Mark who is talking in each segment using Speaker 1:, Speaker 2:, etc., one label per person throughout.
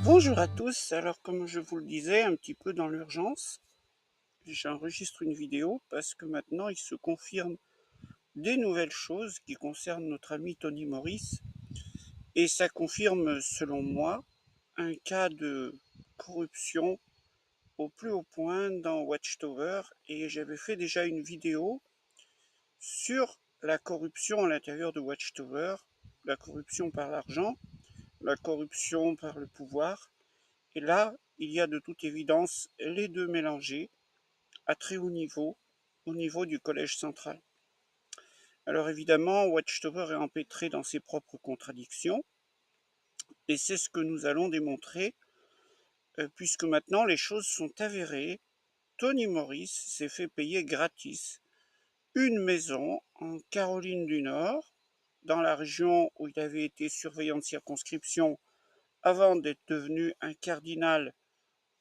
Speaker 1: Bonjour à tous, alors comme je vous le disais un petit peu dans l'urgence, j'enregistre une vidéo parce que maintenant il se confirme des nouvelles choses qui concernent notre ami Tony Morris et ça confirme selon moi un cas de corruption au plus haut point dans Watchtower et j'avais fait déjà une vidéo sur la corruption à l'intérieur de Watchtower, la corruption par l'argent, la corruption par le pouvoir. Et là, il y a de toute évidence les deux mélangés à très haut niveau, au niveau du collège central. Alors évidemment, Watchtower est empêtré dans ses propres contradictions, et c'est ce que nous allons démontrer, puisque maintenant les choses sont avérées. Tony Morris s'est fait payer gratis une maison en Caroline du Nord, dans la région où il avait été surveillant de circonscription avant d'être devenu un cardinal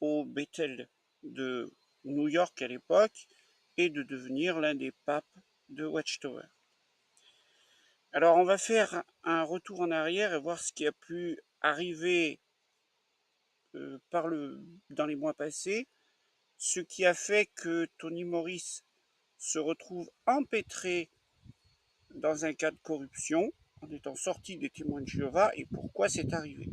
Speaker 1: au Bethel de New York à l'époque et de devenir l'un des papes de Watchtower. Alors on va faire un retour en arrière et voir ce qui a pu arriver dans les mois passés, ce qui a fait que Tony Morris se retrouve empêtré dans un cas de corruption en étant sorti des témoins de Jéhovah et pourquoi c'est arrivé.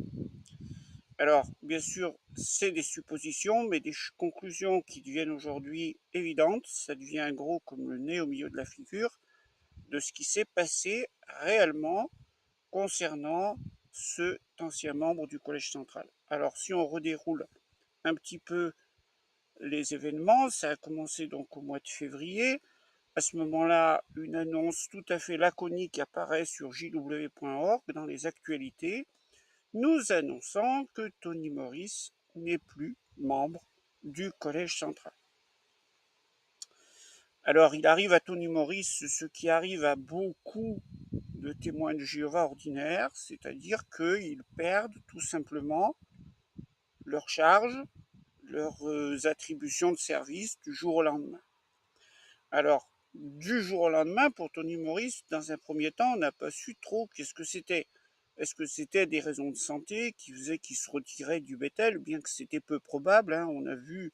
Speaker 1: Alors, bien sûr, c'est des suppositions, mais des conclusions qui deviennent aujourd'hui évidentes. Ça devient gros comme le nez au milieu de la figure de ce qui s'est passé réellement concernant cet ancien membre du Collège central. Alors, si on redéroule un petit peu les événements, ça a commencé donc au mois de février. À ce moment-là, une annonce tout à fait laconique apparaît sur jw.org dans les actualités, nous annonçant que Tony Morris n'est plus membre du Collège central. Alors, il arrive à Tony Morris ce qui arrive à beaucoup de témoins de Jéhovah ordinaires, c'est-à-dire qu'ils perdent tout simplement leurs charges, leurs attributions de service du jour au lendemain. Alors, du jour au lendemain, pour Tony Morris, dans un premier temps, on n'a pas su trop qu'est-ce que c'était. Est-ce que c'était des raisons de santé qui faisaient qu'il se retirait du Bethel, bien que c'était peu probable, hein. On a vu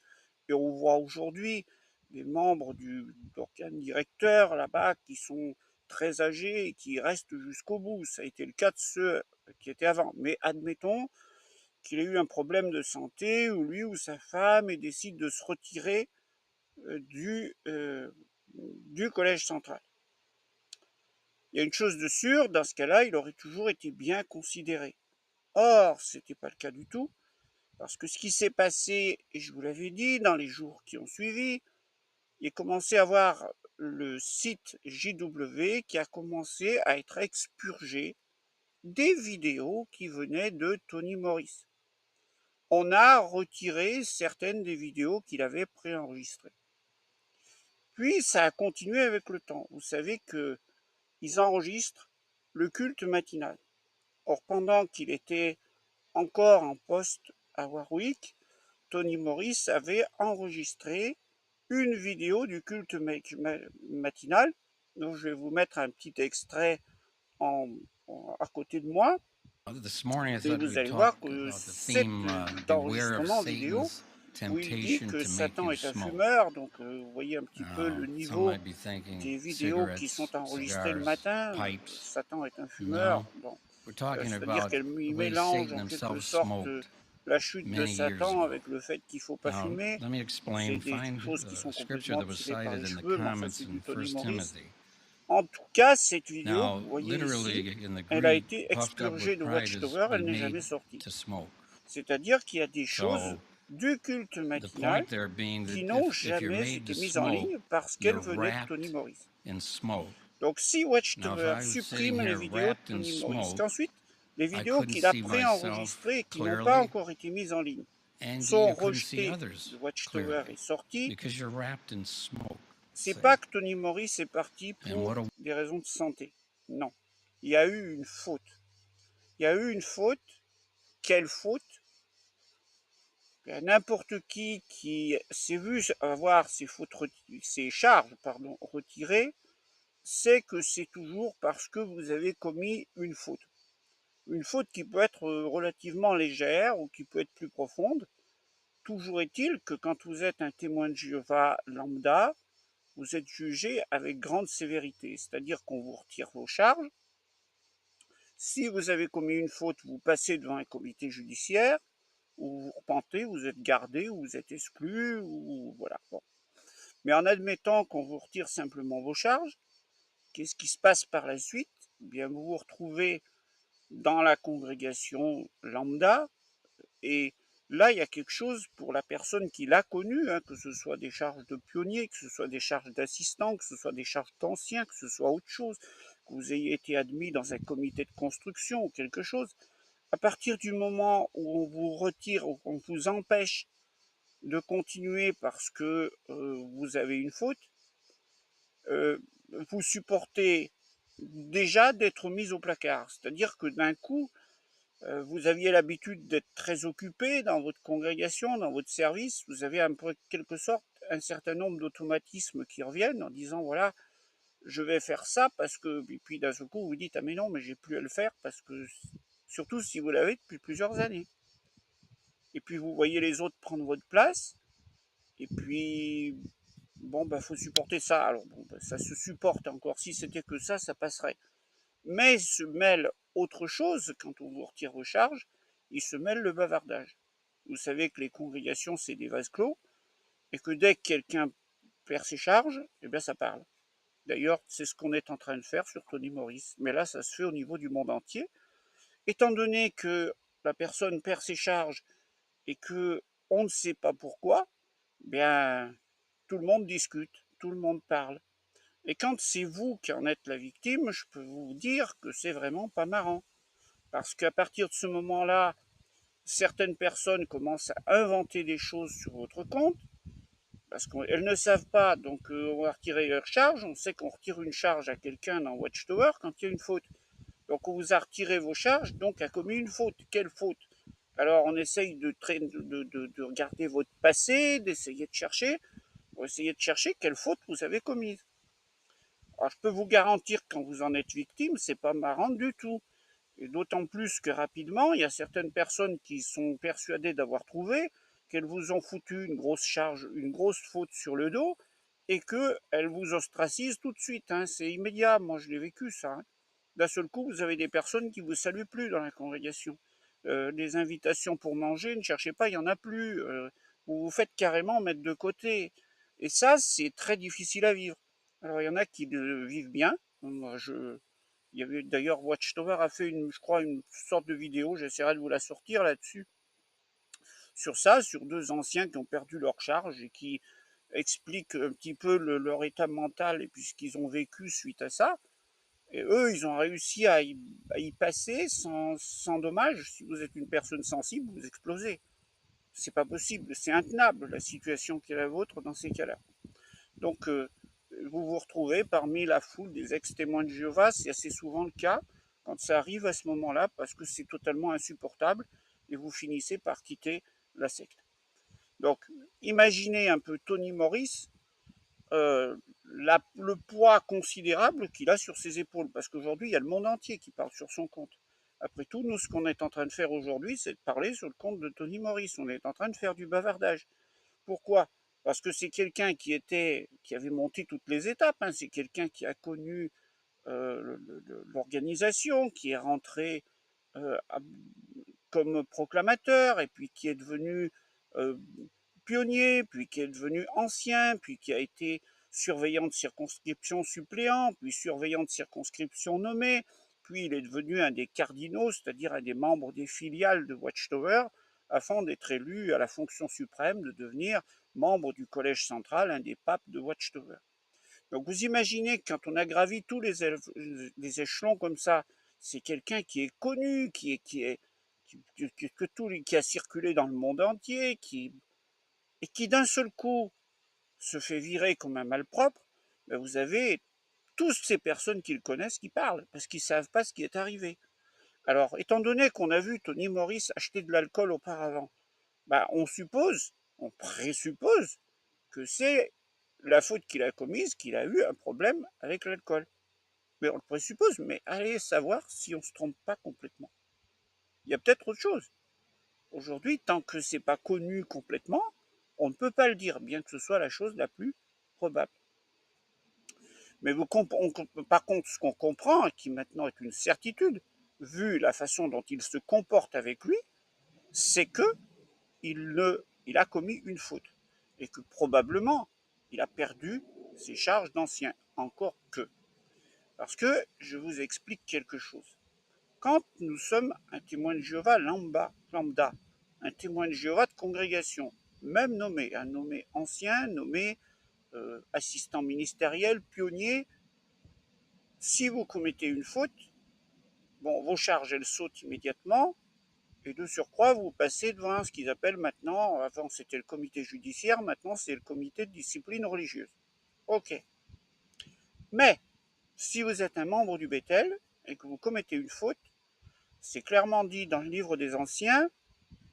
Speaker 1: et on voit aujourd'hui des membres du d'organes directeurs là-bas qui sont très âgés et qui restent jusqu'au bout. Ça a été le cas de ceux qui étaient avant. Mais admettons qu'il ait eu un problème de santé, ou lui ou sa femme, et décide de se retirer du collège central. Il y a une chose de sûre, dans ce cas-là, il aurait toujours été bien considéré. Or, ce n'était pas le cas du tout, parce que ce qui s'est passé, et je vous l'avais dit, dans les jours qui ont suivi, il a commencé à voir le site JW qui a commencé à être expurgé des vidéos qui venaient de Tony Morris. On a retiré certaines des vidéos qu'il avait préenregistrées. Puis ça a continué avec le temps. Vous savez qu'ils enregistrent le culte matinal. Or, pendant qu'il était encore en poste à Warwick, Tony Morris avait enregistré une vidéo du culte matinal. Donc, je vais vous mettre un petit extrait à côté de moi. Et vous allez voir que cet enregistrement vidéo où il dit que Satan est un fumeur, donc vous voyez un petit peu le niveau des vidéos qui sont enregistrées le matin. Satan est un fumeur, bon, c'est-à-dire qu'elle mélange en quelque sorte la chute de Satan avec le fait qu'il ne faut pas fumer. C'est des choses qui sont complètement tirées par les cheveux, mais enfin c'est du Tony Morris. En tout cas, cette vidéo que vous voyez ici, elle a été expurgée de Watchtower, elle n'est jamais sortie. C'est-à-dire qu'il y a des choses du culte matinal qui n'ont jamais été mises en ligne parce qu'elles venaient de Tony Morris. Donc si Watchtower supprime les vidéos de Tony Morris, qu'ensuite les vidéos qu'il a préenregistrées et qui n'ont pas encore été mises en ligne sont rejetées de Watchtower et sorties, c'est pas que Tony Morris est parti pour des raisons de santé. Non. Il y a eu une faute. Il y a eu une faute. Quelle faute? N'importe qui s'est vu avoir ses charges retirées, sait que c'est toujours parce que vous avez commis une faute. une faute qui peut être relativement légère ou qui peut être plus profonde. Toujours est-il que quand vous êtes un témoin de Jéhovah lambda, vous êtes jugé avec grande sévérité, c'est-à-dire qu'on vous retire vos charges. Si vous avez commis une faute, vous passez devant un comité judiciaire, ou vous repentez, vous êtes gardé, ou vous êtes exclu, ou voilà. Bon. Mais en admettant qu'on vous retire simplement vos charges, qu'est-ce qui se passe par la suite? Eh bien, vous vous retrouvez dans la congrégation lambda, et là, il y a quelque chose pour la personne qui l'a connu, hein, que ce soit des charges de pionnier, que ce soit des charges d'assistant, que ce soit des charges d'ancien, que ce soit autre chose, que vous ayez été admis dans un comité de construction ou quelque chose. À partir du moment où on vous retire ou qu'on vous empêche de continuer parce que vous avez une faute, vous supportez déjà d'être mis au placard. C'est-à-dire que d'un coup, vous aviez l'habitude d'être très occupé dans votre congrégation, dans votre service. Vous avez un peu, quelque sorte, un certain nombre d'automatismes qui reviennent en disant, voilà, je vais faire ça parce que, et puis d'un seul coup, vous dites, ah mais non, mais j'ai plus à le faire parce que, surtout si vous l'avez depuis plusieurs années. Et puis vous voyez les autres prendre votre place, et puis, bon, bah, faut supporter ça. Alors, bon, bah, ça se supporte encore. Si c'était que ça passerait. Mais il se mêle autre chose quand on vous retire vos charges, il se mêle le bavardage. Vous savez que les congrégations, c'est des vases clos, et que dès que quelqu'un perd ses charges, eh bien ça parle. D'ailleurs, c'est ce qu'on est en train de faire sur Tony Morris. Mais là, ça se fait au niveau du monde entier. Étant donné que la personne perd ses charges et que on ne sait pas pourquoi, eh bien, tout le monde discute, tout le monde parle. Et quand c'est vous qui en êtes la victime, je peux vous dire que c'est vraiment pas marrant. Parce qu'à partir de ce moment-là, certaines personnes commencent à inventer des choses sur votre compte, parce qu'elles ne savent pas, donc on va retirer leur charge. On sait qu'on retire une charge à quelqu'un dans Watchtower quand il y a une faute. Donc on vous a retiré vos charges, donc a commis une faute. Quelle faute? Alors on essaye de regarder votre passé, d'essayer de chercher, pour essayer de chercher quelle faute vous avez commise. Alors je peux vous garantir que quand vous en êtes victime, c'est pas marrant du tout. Et d'autant plus que rapidement, il y a certaines personnes qui sont persuadées d'avoir trouvé, qu'elles vous ont foutu une grosse charge, une grosse faute sur le dos, et qu'elles vous ostracisent tout de suite. Hein. C'est immédiat, moi je l'ai vécu ça. Hein. D'un seul coup, vous avez des personnes qui ne vous saluent plus dans la congrégation. Les invitations pour manger, ne cherchez pas, il n'y en a plus. Vous vous faites carrément mettre de côté. Et ça, c'est très difficile à vivre. Alors il y en a qui le vivent bien. Moi, il y avait d'ailleurs Watchtower a fait je crois une sorte de vidéo, j'essaierai de vous la sortir là-dessus, sur ça, sur deux anciens qui ont perdu leur charge et qui expliquent un petit peu leur état mental et puis ce qu'ils ont vécu suite à ça. Et eux, ils ont réussi à y passer sans dommage. Si vous êtes une personne sensible, vous explosez. C'est pas possible, c'est intenable la situation qui est la vôtre dans ces cas-là. Donc, vous vous retrouvez parmi la foule des ex-témoins de Jéhovah. C'est assez souvent le cas quand ça arrive à ce moment-là parce que c'est totalement insupportable et vous finissez par quitter la secte. Donc, imaginez un peu Tony Morris, le poids considérable qu'il a sur ses épaules parce qu'aujourd'hui, il y a le monde entier qui parle sur son compte. Après tout, nous, ce qu'on est en train de faire aujourd'hui, c'est de parler sur le compte de Tony Morris. On est en train de faire du bavardage. Pourquoi? Parce que c'est quelqu'un qui avait monté toutes les étapes. Hein. C'est quelqu'un qui a connu l'organisation, qui est rentré euh, comme proclamateur, et puis qui est devenu euh, pionnier, puis qui est devenu ancien, puis qui a été surveillant de circonscription suppléant, puis surveillant de circonscription nommé, puis il est devenu un des cardinaux, c'est-à-dire un des membres des filiales de Watchtower, afin d'être élu à la fonction suprême, de devenir membre du collège central, un des papes de Watchtower. Donc vous imaginez que quand on a gravi tous les échelons comme ça, c'est quelqu'un qui est connu, qui a circulé dans le monde entier, et qui d'un seul coup se fait virer comme un malpropre. Ben vous avez toutes ces personnes qui le connaissent qui parlent, parce qu'ils ne savent pas ce qui est arrivé. Alors, étant donné qu'on a vu Tony Morris acheter de l'alcool auparavant, ben, on présuppose que c'est la faute qu'il a commise, qu'il a eu un problème avec l'alcool. Mais on le présuppose, mais allez savoir si on ne se trompe pas complètement. Il y a peut-être autre chose. Aujourd'hui, tant que c'est pas connu complètement, on ne peut pas le dire, bien que ce soit la chose la plus probable. Mais par contre, ce qu'on comprend, et qui maintenant est une certitude, vu la façon dont il se comporte avec lui, c'est que il a commis une faute. Et que probablement, il a perdu ses charges d'ancien. Encore que. Parce que je vous explique quelque chose. Quand nous sommes un témoin de Jéhovah lambda, un témoin de Jéhovah de congrégation, même nommé, un nommé ancien, nommé assistant ministériel, pionnier, si vous commettez une faute, bon, vos charges, elles sautent immédiatement, et de surcroît, vous passez devant ce qu'ils appellent maintenant, avant c'était le comité judiciaire, maintenant c'est le comité de discipline religieuse. Ok. Mais, si vous êtes un membre du Bethel, et que vous commettez une faute, c'est clairement dit dans le livre des anciens,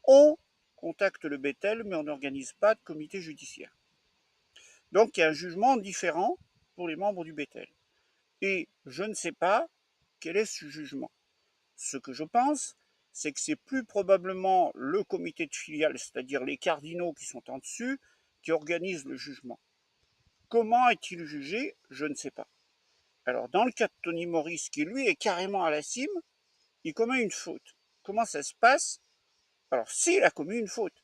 Speaker 1: on contacte le Bethel, mais on n'organise pas de comité judiciaire. Donc il y a un jugement différent pour les membres du Bethel. Et je ne sais pas quel est ce jugement. Ce que je pense, c'est que c'est plus probablement le comité de filiale, c'est-à-dire les cardinaux qui sont en dessus, qui organisent le jugement. Comment est-il jugé? Je ne sais pas. Alors dans le cas de Tony Morris, qui lui est carrément à la cime, il commet une faute. Comment ça se passe? Alors s'il a commis une faute,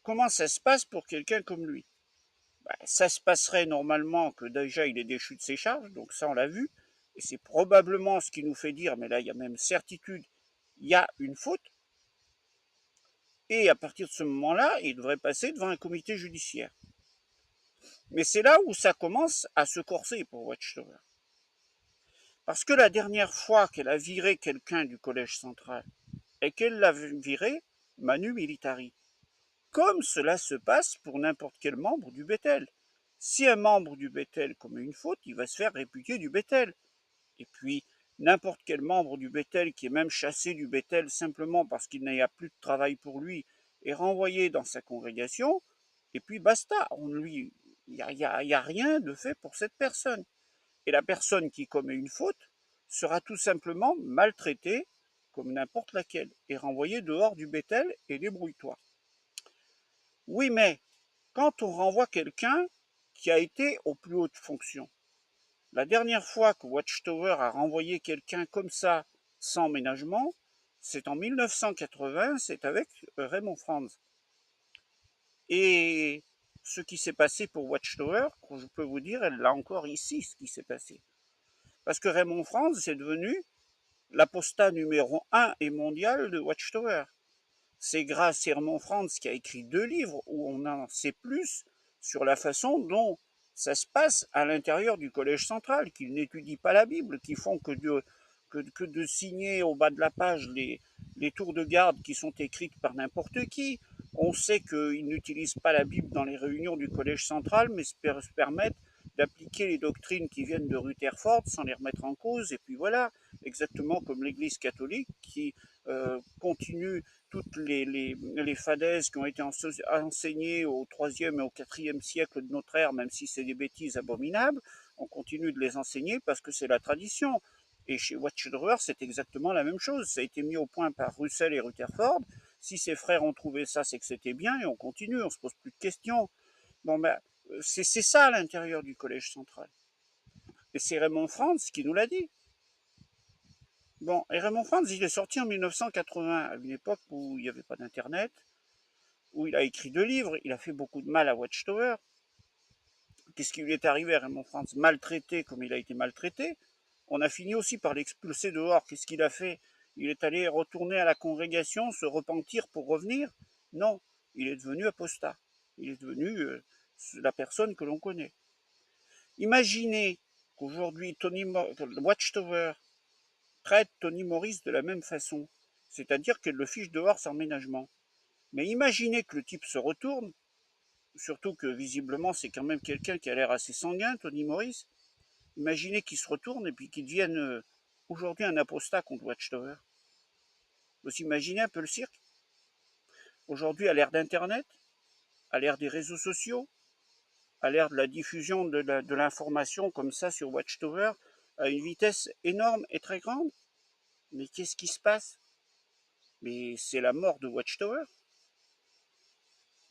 Speaker 1: comment ça se passe pour quelqu'un comme lui? Ça se passerait normalement que déjà il est déchu de ses charges, donc ça on l'a vu, et c'est probablement ce qui nous fait dire, mais là il y a même certitude, il y a une faute, et à partir de ce moment-là, il devrait passer devant un comité judiciaire. Mais c'est là où ça commence à se corser pour Watchtower. Parce que la dernière fois qu'elle a viré quelqu'un du collège central, et qu'elle l'a viré manu militari, comme cela se passe pour n'importe quel membre du Bethel. Si un membre du Bethel commet une faute, il va se faire répudier du Bethel. Et puis, n'importe quel membre du Bethel qui est même chassé du Bethel simplement parce qu'il n'y a plus de travail pour lui est renvoyé dans sa congrégation, et puis basta. Il n'y a rien de fait pour cette personne. Et la personne qui commet une faute sera tout simplement maltraitée comme n'importe laquelle et renvoyée dehors du Bethel et débrouille-toi. Oui, mais quand on renvoie quelqu'un qui a été aux plus hautes fonctions, la dernière fois que Watchtower a renvoyé quelqu'un comme ça, sans ménagement, c'est en 1980, c'est avec Raymond Franz. Et ce qui s'est passé pour Watchtower, je peux vous dire, elle l'a encore ici, ce qui s'est passé. Parce que Raymond Franz est devenu l'apostat numéro 1 et mondial de Watchtower. C'est grâce à Raymond Franz qui a écrit 2 livres où on en sait plus sur la façon dont ça se passe à l'intérieur du collège central, qu'ils n'étudient pas la Bible, qu'ils font que de signer au bas de la page les tours de garde qui sont écrites par n'importe qui. On sait qu'ils n'utilisent pas la Bible dans les réunions du collège central, mais se permettent d'appliquer les doctrines qui viennent de Rutherford sans les remettre en cause. Et puis voilà, exactement comme l'Église catholique qui continue toutes les fadaises qui ont été enseignées au 3e et au 4e siècle de notre ère, même si c'est des bêtises abominables, on continue de les enseigner parce que c'est la tradition. Et chez Watchtower, c'est exactement la même chose. Ça a été mis au point par Russell et Rutherford. Si ses frères ont trouvé ça, c'est que c'était bien et on continue, on se pose plus de questions. Bon, ben, c'est ça à l'intérieur du collège central. Et c'est Raymond Franz qui nous l'a dit. Bon, et Raymond Franz, il est sorti en 1980, à une époque où il n'y avait pas d'internet, où il a écrit 2 livres, il a fait beaucoup de mal à Watchtower. Qu'est-ce qui lui est arrivé à Raymond Franz? Maltraité comme il a été maltraité. On a fini aussi par l'expulser dehors. Qu'est-ce qu'il a fait? Il est allé retourner à la congrégation, se repentir pour revenir? Non, il est devenu apostat. Il est devenu la personne que l'on connaît. Imaginez qu'aujourd'hui Watchtower traite Tony Morris de la même façon, c'est-à-dire qu'elle le fiche dehors sans ménagement. Mais imaginez que le type se retourne, surtout que visiblement c'est quand même quelqu'un qui a l'air assez sanguin, Tony Morris. Imaginez qu'il se retourne et puis qu'il devienne aujourd'hui un apostat contre Watchtower. Vous imaginez un peu le cirque? Aujourd'hui, à l'ère d'Internet, à l'ère des réseaux sociaux, à l'ère de la diffusion de l'information comme ça sur Watchtower, à une vitesse énorme et très grande, mais qu'est-ce qui se passe? mais c'est la mort de Watchtower.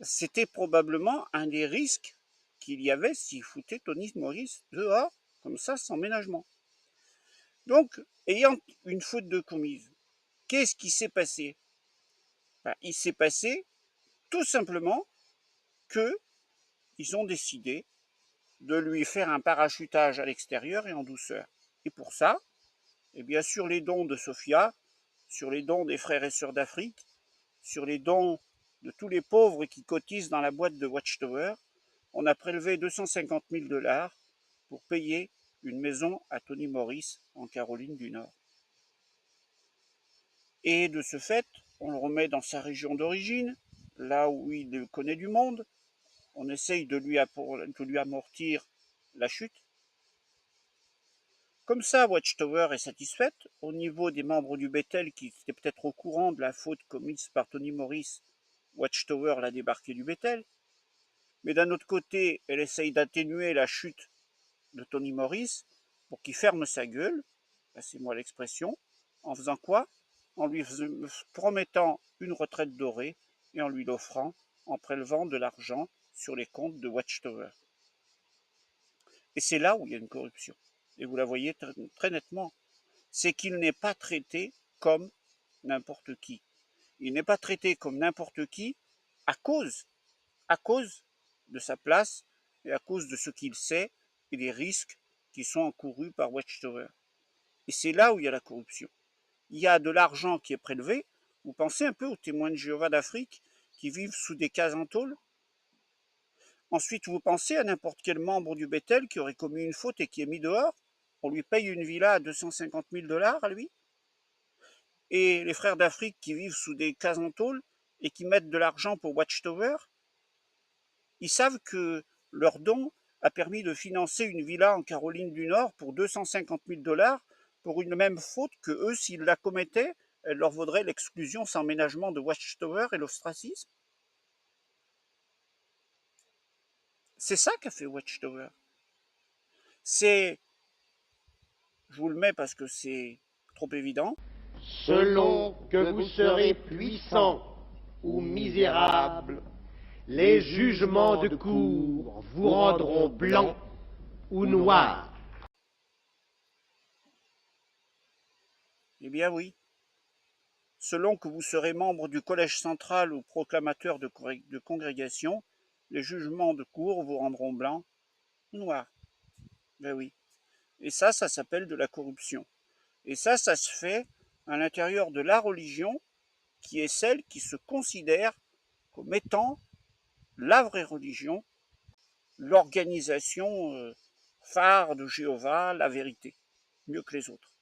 Speaker 1: C'était probablement un des risques qu'il y avait s'il foutait Tony Morris dehors, comme ça, sans ménagement. Donc, ayant une faute de commise, qu'est-ce qui s'est passé? Il s'est passé tout simplement qu'ils ont décidé de lui faire un parachutage à l'extérieur et en douceur. Et pour ça, eh bien, sur les dons de Sophia, sur les dons des frères et sœurs d'Afrique, sur les dons de tous les pauvres qui cotisent dans la boîte de Watchtower, on a prélevé 250 000 $ pour payer une maison à Tony Morris en Caroline du Nord. Et de ce fait, on le remet dans sa région d'origine, là où il connaît du monde. On essaye de lui amortir la chute. Comme ça, Watchtower est satisfaite. Au niveau des membres du Bethel qui étaient peut-être au courant de la faute commise par Tony Morris, Watchtower l'a débarqué du Bethel. Mais d'un autre côté, elle essaye d'atténuer la chute de Tony Morris pour qu'il ferme sa gueule, passez-moi l'expression, en faisant quoi? En lui promettant une retraite dorée et en lui l'offrant en prélevant de l'argent sur les comptes de Watchtower. Et c'est là où il y a une corruption. Et vous la voyez très nettement. C'est qu'il n'est pas traité comme n'importe qui. Il n'est pas traité comme n'importe qui à cause de sa place et à cause de ce qu'il sait et des risques qui sont encourus par Watchtower. Et c'est là où il y a la corruption. Il y a de l'argent qui est prélevé. Vous pensez un peu aux témoins de Jéhovah d'Afrique qui vivent sous des cases en tôle. Ensuite, vous pensez à n'importe quel membre du Bethel qui aurait commis une faute et qui est mis dehors. On lui paye une villa à 250 000 $ à lui. Et les frères d'Afrique qui vivent sous des cases en tôle et qui mettent de l'argent pour Watchtower, ils savent que leur don a permis de financer une villa en Caroline du Nord pour 250 000 $ pour une même faute que eux, s'ils la commettaient, elle leur vaudrait l'exclusion sans ménagement de Watchtower et l'ostracisme. C'est ça qu'a fait Watchtower. C'est, je vous le mets parce que c'est trop évident.
Speaker 2: Selon que vous serez puissant ou misérable, les jugements de cour vous rendront blanc ou noir.
Speaker 1: Eh bien oui. Selon que vous serez membre du collège central ou proclamateur de congrégation, les jugements de cour vous rendront blanc ou noir. Ben oui. Et ça s'appelle de la corruption. Et ça se fait à l'intérieur de la religion qui est celle qui se considère comme étant la vraie religion, l'organisation phare de Jéhovah, la vérité, mieux que les autres.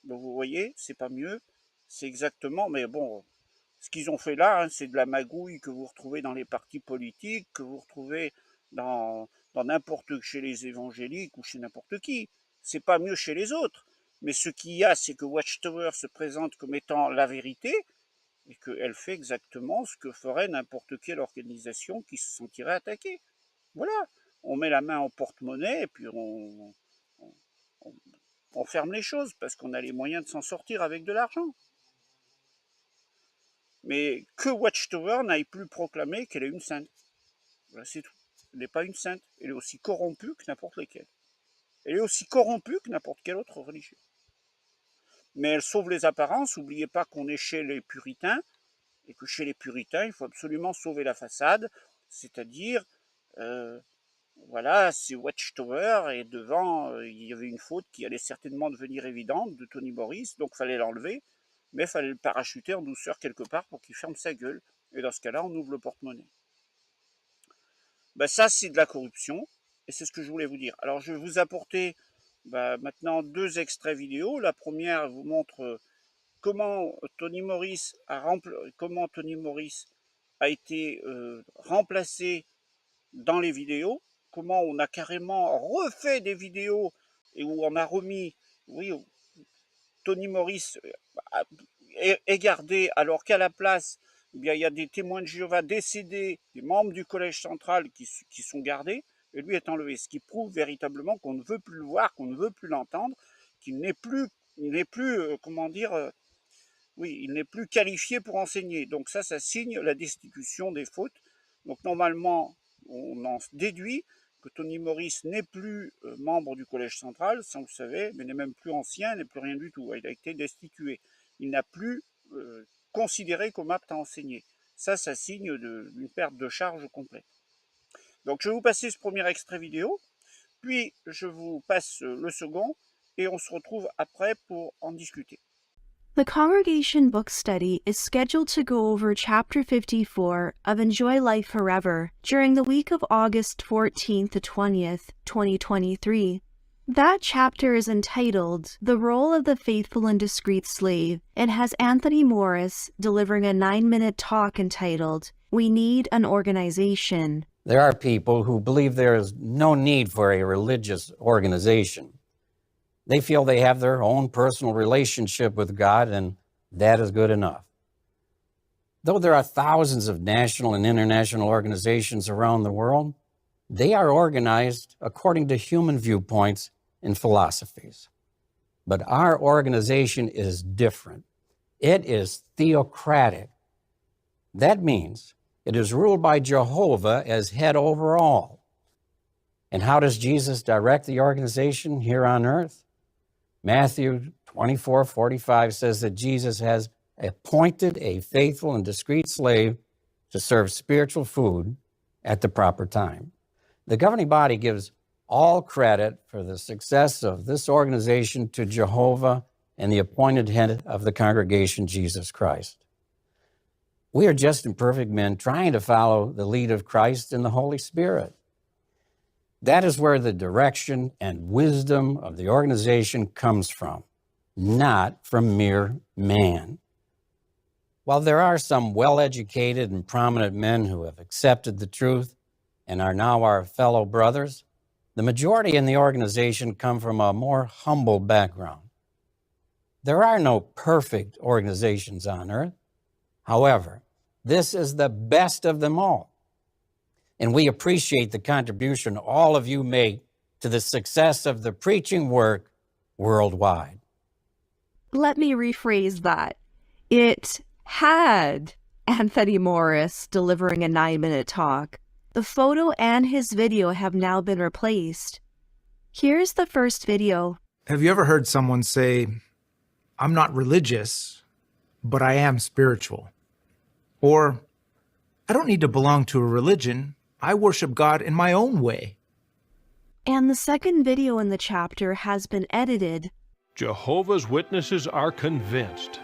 Speaker 1: Donc vous voyez, c'est pas mieux, c'est exactement, mais bon, ce qu'ils ont fait là, c'est de la magouille que vous retrouvez dans les partis politiques, que vous retrouvez dans n'importe chez les évangéliques ou chez n'importe qui. C'est pas mieux chez les autres. Mais ce qu'il y a, c'est que Watchtower se présente comme étant la vérité et qu'elle fait exactement ce que ferait n'importe quelle organisation qui se sentirait attaquée. Voilà, on met la main au porte-monnaie et puis on ferme les choses parce qu'on a les moyens de s'en sortir avec de l'argent. Mais que Watchtower n'aille plus proclamer qu'elle est une sainte. Voilà, c'est tout. Elle n'est pas une sainte. Elle est aussi corrompue que n'importe laquelle. Elle est aussi corrompue que n'importe quelle autre religion. Mais elle sauve les apparences. N'oubliez pas qu'on est chez les puritains et que chez les puritains, il faut absolument sauver la façade, c'est-à-dire, voilà, c'est Watchtower et devant, il y avait une faute qui allait certainement devenir évidente de Tony Morris, donc il fallait l'enlever, mais il fallait le parachuter en douceur quelque part pour qu'il ferme sa gueule. Et dans ce cas-là, on ouvre le porte-monnaie. Ben ça, c'est de la corruption, et c'est ce que je voulais vous dire. Alors, je vais vous apporter maintenant 2 extraits vidéo. La première vous montre comment Tony Morris a été remplacé dans les vidéos, comment on a carrément refait des vidéos et où on a remis, oui, Tony Morris est gardé alors qu'à la place, eh bien, il y a des témoins de Jéhovah décédés, des membres du collège central qui sont gardés, et lui est enlevé, ce qui prouve véritablement qu'on ne veut plus le voir, qu'on ne veut plus l'entendre, qu'il n'est plus, comment dire, Oui, il n'est plus qualifié pour enseigner. Donc ça signe la destitution des fautes. Donc normalement, on en déduit que Tony Morris n'est plus membre du Collège central, ça vous le savez, mais n'est même plus ancien, n'est plus rien du tout. Il a été destitué. Il n'a plus considéré comme apte à enseigner. Ça signe d'une perte de charge complète. Donc je vais vous passer ce premier extrait vidéo, puis je vous passe le second, et on se retrouve après pour en discuter.
Speaker 3: The Congregation Book Study is scheduled to go over Chapter 54 of Enjoy Life Forever during the week of August 14th to 20th, 2023. That chapter is entitled The Role of the Faithful and Discreet Slave and has Anthony Morris delivering a 9-minute talk entitled We Need an Organization.
Speaker 4: There are people who believe there is no need for a religious organization. They feel they have their own personal relationship with God, and that is good enough. Though there are thousands of national and international organizations around the world, they are organized according to human viewpoints and philosophies. But our organization is different. It is theocratic. That means it is ruled by Jehovah as head over all. And how does Jesus direct the organization here on earth? Matthew 24:45 says that Jesus has appointed a faithful and discreet slave to serve spiritual food at the proper time. The governing body gives all credit for the success of this organization to Jehovah and the appointed head of the congregation, Jesus Christ. We are just imperfect men trying to follow the lead of Christ and the Holy Spirit. That is where the direction and wisdom of the organization comes from, not from mere man. While there are some well-educated and prominent men who have accepted the truth and are now our fellow brothers, the majority in the organization come from a more humble background. There are no perfect organizations on earth. However, this is the best of them all. And we appreciate the contribution all of you make to the success of the preaching work worldwide.
Speaker 3: Let me rephrase that. It had Anthony Morris delivering a 9-minute talk. The photo and his video have now been replaced. Here's the first video.
Speaker 5: Have you ever heard someone say, I'm not religious, but I am spiritual? Or, I don't need to belong to a religion. I worship God in my own way.
Speaker 3: And the second video in the chapter has been edited.
Speaker 6: Jehovah's Witnesses are convinced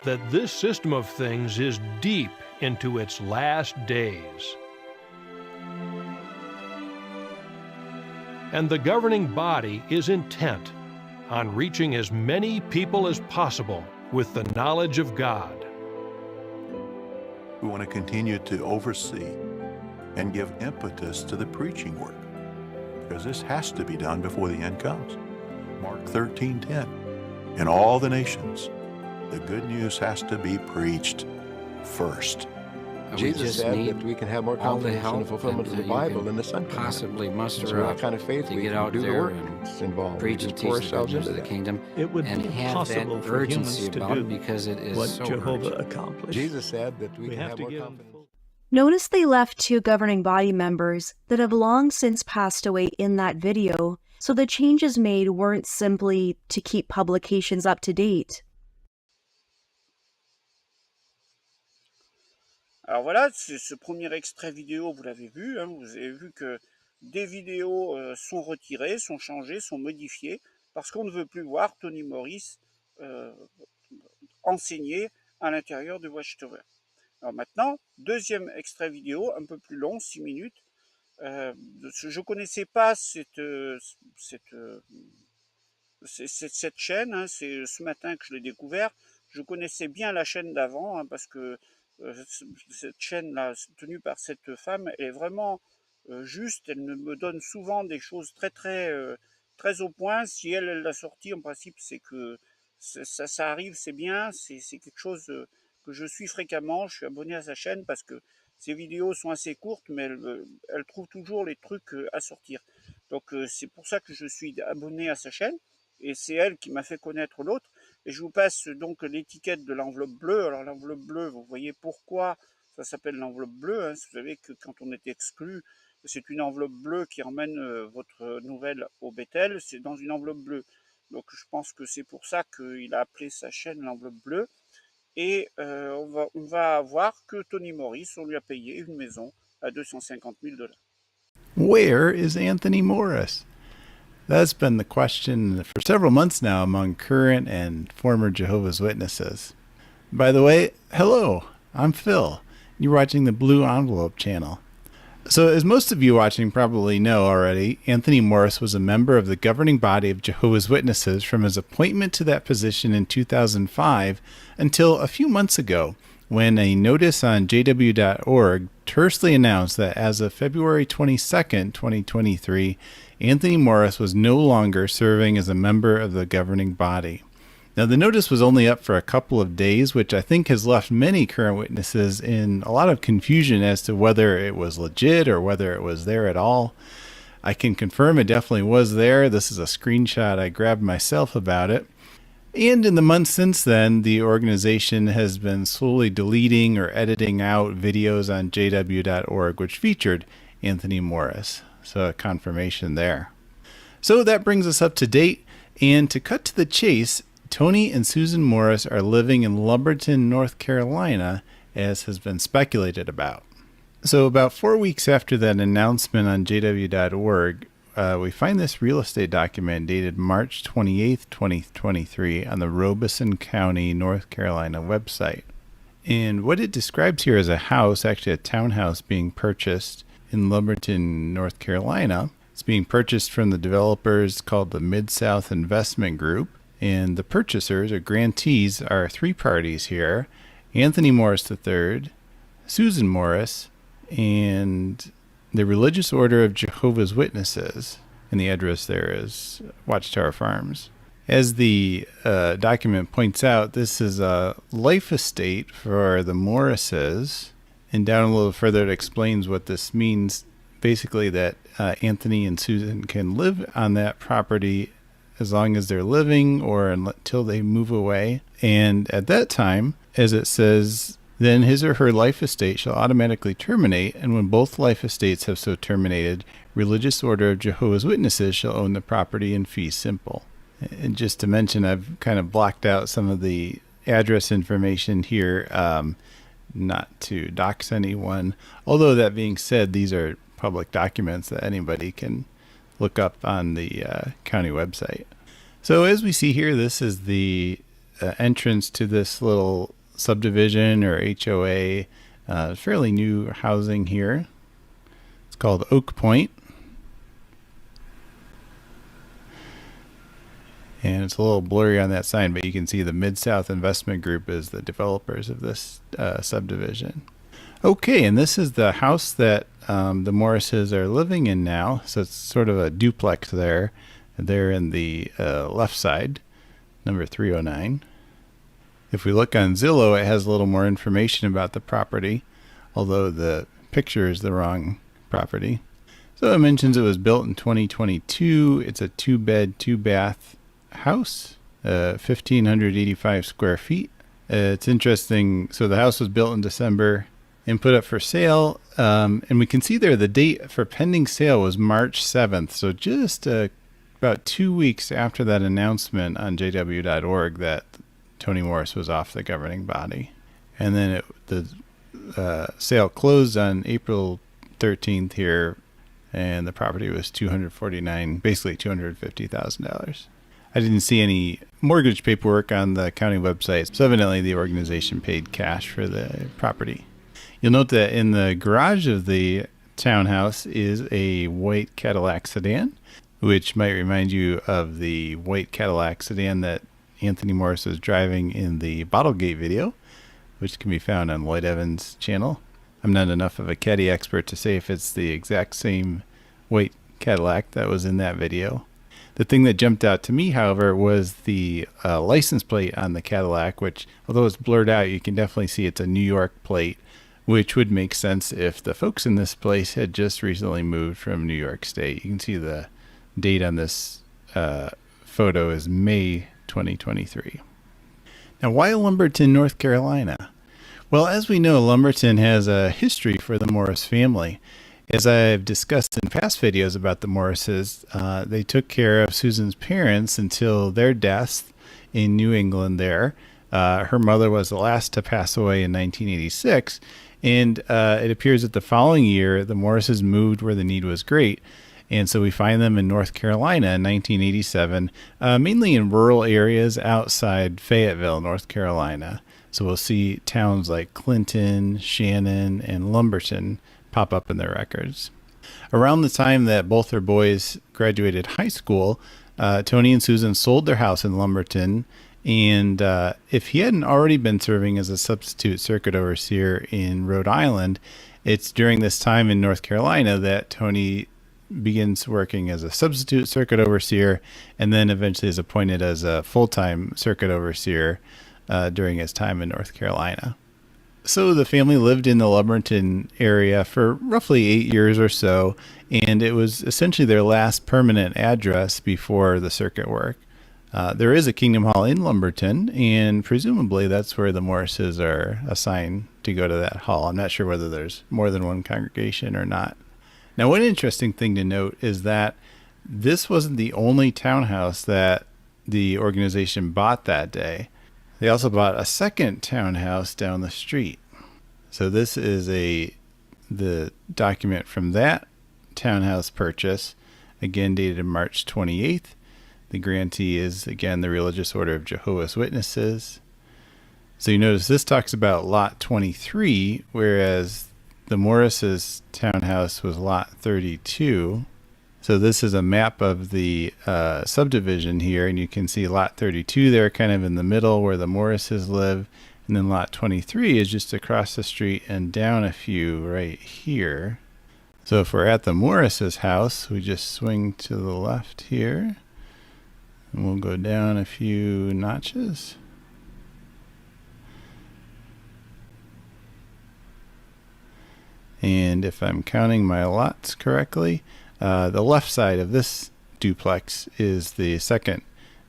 Speaker 6: that this system of things is deep into its last days. And the governing body is intent on reaching as many people as possible with the knowledge of God.
Speaker 7: We want to continue to oversee and give impetus to the preaching work, because this has to be done before the end comes. Mark 13:10. In all the nations, the good news has to be preached first.
Speaker 8: Jesus said that we can have more confidence in the fulfillment of the Bible than the Son can
Speaker 4: possibly
Speaker 8: have.
Speaker 4: muster
Speaker 8: So that
Speaker 4: up
Speaker 8: kind of faith
Speaker 4: to
Speaker 8: we
Speaker 4: get
Speaker 8: can
Speaker 4: out
Speaker 8: do the
Speaker 4: there
Speaker 8: work
Speaker 4: and
Speaker 8: that's involved. We
Speaker 4: preach and
Speaker 8: just pour
Speaker 4: teach the
Speaker 8: ourselves
Speaker 4: good
Speaker 8: into
Speaker 4: news of the
Speaker 8: that.
Speaker 4: kingdom
Speaker 9: It would
Speaker 4: and
Speaker 9: be
Speaker 4: have that
Speaker 9: impossible for humans
Speaker 4: urgency
Speaker 9: to
Speaker 4: about
Speaker 9: do
Speaker 4: it because it is
Speaker 9: what
Speaker 4: so
Speaker 9: Jehovah
Speaker 4: urgent.
Speaker 9: accomplished.
Speaker 8: Jesus said that we
Speaker 9: We
Speaker 8: can
Speaker 9: have
Speaker 8: have
Speaker 9: to
Speaker 8: more
Speaker 9: give him
Speaker 8: confidence.
Speaker 9: full.
Speaker 3: Notice they left 2 governing body members that have long since passed away in that video, so the changes made weren't simply to keep publications up to date.
Speaker 1: Alors voilà, c'est ce premier extrait vidéo, vous l'avez vu, hein, vous avez vu que des vidéos sont retirées, sont changées, sont modifiées, parce qu'on ne veut plus voir Tony Morris enseigner à l'intérieur de Watchtower. Alors maintenant, deuxième extrait vidéo, un peu plus long, 6 minutes. Je ne connaissais pas cette chaîne, hein, c'est ce matin que je l'ai découvert. Je connaissais bien la chaîne d'avant, hein, parce que cette chaîne-là, tenue par cette femme, elle est vraiment juste. Elle me donne souvent des choses très au point. Si elle l'a sortie, en principe, c'est que ça arrive, c'est bien. C'est quelque chose que je suis fréquemment. Je suis abonné à sa chaîne parce que ses vidéos sont assez courtes, mais elle trouve toujours les trucs à sortir. Donc c'est pour ça que je suis abonné à sa chaîne. Et c'est elle qui m'a fait connaître l'autre. Et je vous passe donc l'étiquette de l'enveloppe bleue. Alors l'enveloppe bleue, vous voyez pourquoi ça s'appelle l'enveloppe bleue. Hein. Vous savez que quand on est exclu, c'est une enveloppe bleue qui emmène votre nouvelle au Bethel. C'est dans une enveloppe bleue. Donc je pense que c'est pour ça qu'il a appelé sa chaîne l'enveloppe bleue. Et on va voir que Tony Morris, on lui a payé une maison à $250,000.
Speaker 9: Where is Anthony Morris? That's been the question for several months now among current and former Jehovah's Witnesses. By the way, hello, I'm Phil. You're watching the Blue Envelope channel. So, as most of you watching probably know already, Anthony Morris was a member of the governing body of Jehovah's Witnesses from his appointment to that position in 2005 until a few months ago, when a notice on jw.org tersely announced that as of February 22nd, 2023, Anthony Morris was no longer serving as a member of the governing body. Now, the notice was only up for a couple of days, which I think has left many current witnesses in a lot of confusion as to whether it was legit or whether it was there at all. I can confirm it definitely was there. This is a screenshot I grabbed myself about it. And in the months since then, the organization has been slowly deleting or editing out videos on jw.org which featured Anthony Morris. So a confirmation there. So that brings us up to date. And to cut to the chase, Tony and Susan Morris are living in Lumberton, North Carolina, as has been speculated about. So about 4 weeks after that announcement on jw.org, we find this real estate document dated March 28th, 2023 on the Robeson County, North Carolina website. And what it describes here is a house, actually a townhouse, being purchased in Lumberton, North Carolina. It's being purchased from the developers called the Mid-South Investment Group. And the purchasers or grantees are three parties here: Anthony Morris III, Susan Morris, and the Religious Order of Jehovah's Witnesses. And the address there is Watchtower Farms. As the document points out, this is a life estate for the Morrises. And down a little further, it explains what this means. Basically, that Anthony and Susan can live on that property as long as they're living or until they move away. And at that time, as it says, then his or her life estate shall automatically terminate, and when both life estates have so terminated, Religious Order of Jehovah's Witnesses shall own the property in fee simple. And just to mention, I've kind of blocked out some of the address information here, not to dox anyone. Although that being said, these are public documents that anybody can look up on the county website. So as we see here, this is the entrance to this little subdivision or HOA, fairly new housing here. It's called Oak Point. And it's a little blurry on that sign, but you can see the Mid-South Investment Group is the developers of this subdivision. Okay, and this is the house that the Morrises are living in now. So it's sort of a duplex there. They're in the left side, number 309. If we look on Zillow, it has a little more information about the property, although the picture is the wrong property. So it mentions it was built in 2022. It's a 2-bed, 2-bath house, 1,585 square feet. It's interesting. So the house was built in December and put up for sale. And we can see there the date for pending sale was March 7th. So just about 2 weeks after that announcement on jw.org that Tony Morris was off the governing body. And then the sale closed on April 13th here, and the property was basically $250,000. I didn't see any mortgage paperwork on the county website, so evidently the organization paid cash for the property. You'll note that in the garage of the townhouse is a white Cadillac sedan, which might remind you of the white Cadillac sedan that Anthony Morris was driving in the Bottlegate video, which can be found on Lloyd Evans' channel. I'm not enough of a Caddy expert to say if it's the exact same white Cadillac that was in that video. The thing that jumped out to me, however, was the license plate on the Cadillac, which, although it's blurred out, you can definitely see it's a New York plate, which would make sense if the folks in this place had just recently moved from New York State. You can see the date on this photo is May 2023. Now, why Lumberton, North Carolina? Well, as we know, Lumberton has a history for the Morris family. As I've discussed in past videos about the Morrises, they took care of Susan's parents until their death in New England there. Her mother was the last to pass away in 1986, and it appears that the following year, the Morrises moved where the need was great. And so we find them in North Carolina in 1987, mainly in rural areas outside Fayetteville, North Carolina. So we'll see towns like Clinton, Shannon, and Lumberton pop up in their records. Around the time that both their boys graduated high school, Tony and Susan sold their house in Lumberton. And if he hadn't already been serving as a substitute circuit overseer in Rhode Island, it's during this time in North Carolina that Tony begins working as a substitute circuit overseer and then eventually is appointed as a full-time circuit overseer during his time in North Carolina. So the family lived in the Lumberton area for roughly 8 years or so, and it was essentially their last permanent address before the circuit work. There is a Kingdom Hall in Lumberton, and presumably that's where the Morrises are assigned to go to that hall. I'm not sure whether there's more than one congregation or not. Now, one interesting thing to note is that this wasn't the only townhouse that the organization bought that day. They also bought a second townhouse down the street. So this is the document from that townhouse purchase, again dated March 28th. The grantee is, again, the Religious Order of Jehovah's Witnesses. So you notice this talks about Lot 23, whereas the Morris's townhouse was Lot 32. So this is a map of the subdivision here, and you can see Lot 32 there kind of in the middle where the Morrises live, and then Lot 23 is just across the street and down a few right here. So if we're at the Morris's house, we just swing to the left here, and we'll go down a few notches. And if I'm counting my lots correctly, the left side of this duplex is the second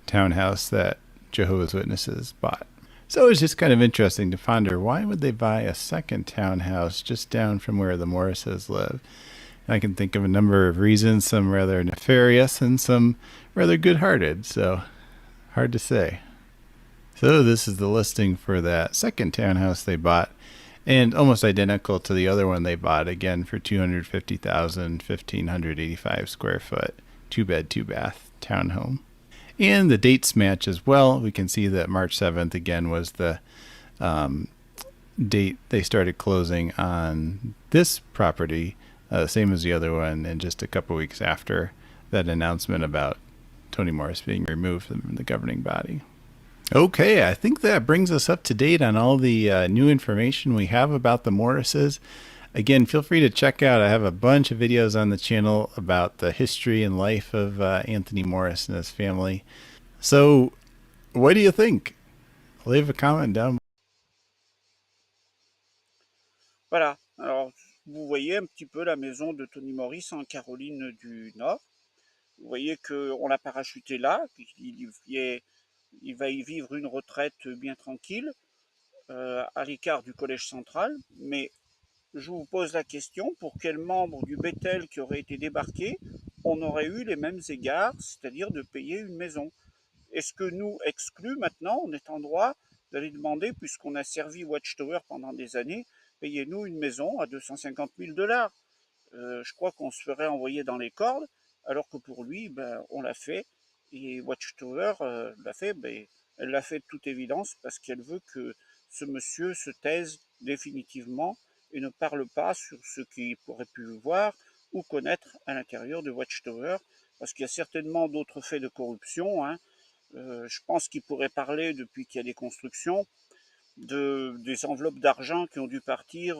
Speaker 9: townhouse that Jehovah's Witnesses bought. So it's just kind of interesting to ponder, why would they buy a second townhouse just down from where the Morrises live? And I can think of a number of reasons, some rather nefarious and some rather good-hearted, so hard to say. So this is the listing for that second townhouse they bought, and almost identical to the other one they bought, again for $250,000, 1,585 square foot, 2-bed, 2-bath townhome. And the dates match as well. We can see that March 7th again was the date they started closing on this property, same as the other one, and just a couple weeks after that announcement about Tony Morris being removed from the governing body. Okay, I think that brings us up to date on all the new information we have about the Morrises. Again, feel free to check out, I have a bunch of videos on the channel about the history and life of Anthony Morris and his family. So, what do you think? Leave a comment down below.
Speaker 1: Voilà, alors vous voyez un petit peu la maison de Tony Morris en Caroline du Nord. Vous voyez qu'on l'a parachuté là, il va y vivre une retraite bien tranquille, à l'écart du collège central, mais je vous pose la question, pour quel membre du Bethel qui aurait été débarqué, on aurait eu les mêmes égards, c'est-à-dire de payer une maison? Est-ce que nous, exclus maintenant, on est en droit d'aller demander, puisqu'on a servi Watchtower pendant des années, payez-nous une maison à 250 000 $? Je crois qu'on se ferait envoyer dans les cordes, alors que pour lui, on l'a fait, et Watchtower l'a fait, elle l'a fait de toute évidence, parce qu'elle veut que ce monsieur se taise définitivement et ne parle pas sur ce qu'il pourrait pu voir ou connaître à l'intérieur de Watchtower, parce qu'il y a certainement d'autres faits de corruption. Je pense qu'il pourrait parler, depuis qu'il y a des constructions, des enveloppes d'argent qui ont dû partir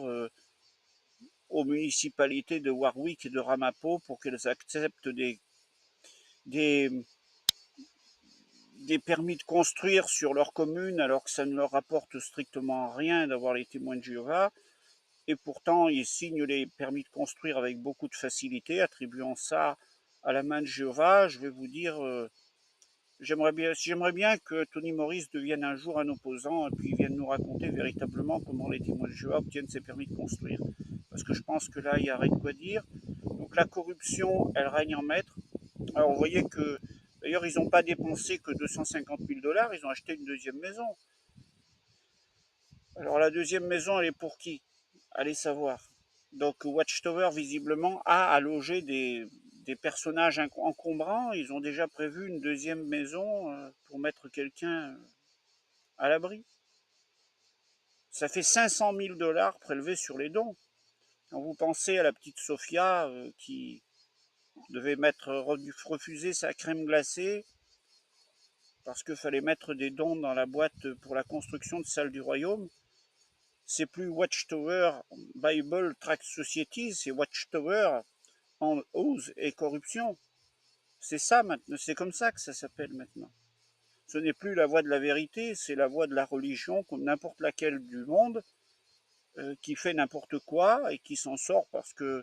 Speaker 1: aux municipalités de Warwick et de Ramapo pour qu'elles acceptent des permis de construire sur leur commune, alors que ça ne leur rapporte strictement rien d'avoir les témoins de Jéhovah. Et pourtant, ils signent les permis de construire avec beaucoup de facilité, attribuant ça à la main de Jéhovah. Je vais vous dire, J'aimerais bien que Tony Morris devienne un jour un opposant et puis vienne nous raconter véritablement comment les témoins de Jéhovah obtiennent ces permis de construire. Parce que je pense que là, il y a rien de quoi dire. Donc la corruption, elle règne en maître. Alors vous voyez que, d'ailleurs, ils n'ont pas dépensé que 250 000 $, ils ont acheté une deuxième maison. Alors la deuxième maison, elle est pour qui? Allez savoir. Donc Watchtower, visiblement, a à loger des personnages encombrants. Ils ont déjà prévu une deuxième maison pour mettre quelqu'un à l'abri. Ça fait 500 000 $ prélevés sur les dons. Quand vous pensez à la petite Sophia qui devait refuser sa crème glacée parce qu'il fallait mettre des dons dans la boîte pour la construction de salle du royaume, c'est plus Watchtower Bible Tract Society, c'est Watchtower en ose et corruption. C'est ça maintenant, c'est comme ça que ça s'appelle maintenant. Ce n'est plus la voie de la vérité, c'est la voie de la religion, comme n'importe laquelle du monde, qui fait n'importe quoi et qui s'en sort parce que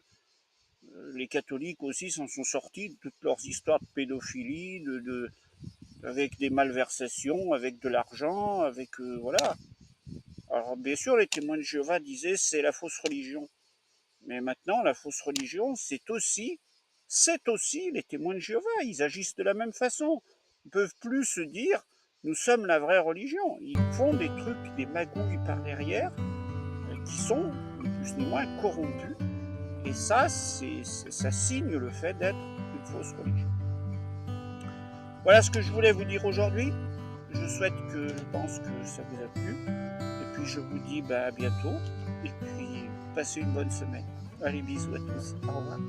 Speaker 1: les catholiques aussi s'en sont sortis de toutes leurs histoires de pédophilie, avec des malversations, avec de l'argent, avec voilà. Alors bien sûr, les témoins de Jéhovah disaient c'est la fausse religion. Mais maintenant, la fausse religion, c'est aussi les témoins de Jéhovah. Ils agissent de la même façon. Ils ne peuvent plus se dire nous sommes la vraie religion. Ils font des trucs, des magouilles par derrière qui sont ni plus ni moins corrompus. Et ça, ça signe le fait d'être une fausse religion. Voilà ce que je voulais vous dire aujourd'hui. Je pense que ça vous a plu. Et puis je vous dis à bientôt. Et puis passez une bonne semaine. Allez, bisous à tous. Au revoir.